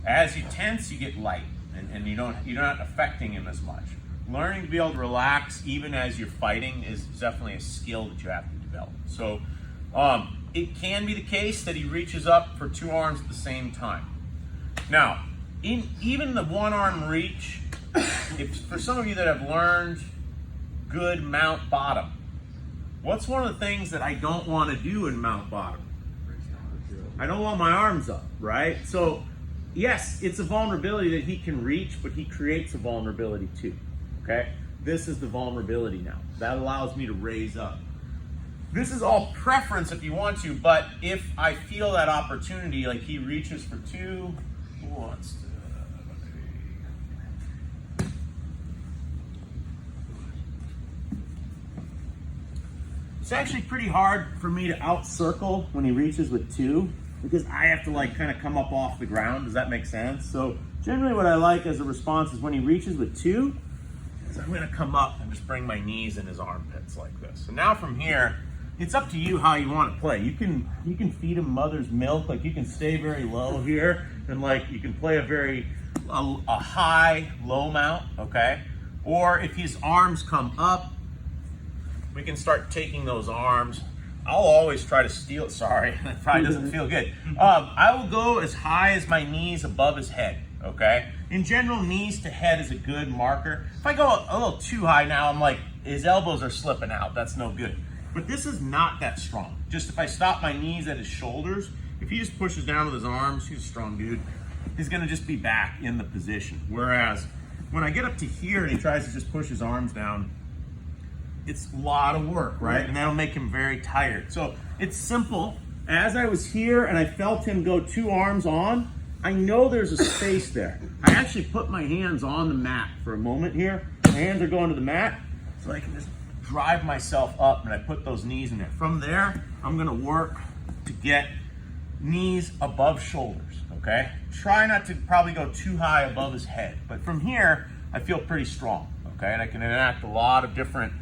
As you tense, you get light, and you're not affecting him as much. Learning to be able to relax even as you're fighting is definitely a skill that you have to develop. So it can be the case that he reaches up for 2 arms at the same time. Now, in even the 1 arm reach, if for some of you that have learned good mount bottom, what's one of the things that I don't want to do in mount bottom? I don't want my arms up, right? So yes, it's a vulnerability that he can reach, but he creates a vulnerability too, okay? This is the vulnerability now. That allows me to raise up. This is all preference if you want to, but if I feel that opportunity, like he reaches for 2, who wants to? It's actually pretty hard for me to out circle when he reaches with 2, because I have to like kind of come up off the ground. Does that make sense? So generally what I like as a response is when he reaches with 2, is I'm gonna come up and just bring my knees in his armpits like this. So now from here, it's up to you how you want to play. You can feed him mother's milk, like you can stay very low here, and like you can play a high, low mount, okay? Or if his arms come up, we can start taking those arms. I'll always try to steal, sorry, that probably doesn't feel good. I will go as high as my knees above his head, okay? In general, knees to head is a good marker. If I go a little too high now, I'm like, his elbows are slipping out, that's no good. But this is not that strong. Just if I stop my knees at his shoulders, if he just pushes down with his arms, he's a strong dude, he's gonna just be back in the position. Whereas, when I get up to here and he tries to just push his arms down, it's a lot of work, right? And that'll make him very tired. So it's simple. As I was here and I felt him go 2 arms on, I know there's a space there. I actually put my hands on the mat for a moment here. My hands are going to the mat, so I can just drive myself up and I put those knees in there. From there, I'm gonna work to get knees above shoulders, okay? Try not to probably go too high above his head, but from here, I feel pretty strong, okay? And I can enact a lot of different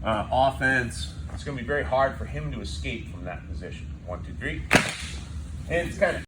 offense. It's gonna be very hard for him to escape from that position. 1, 2, 3. And it's kind of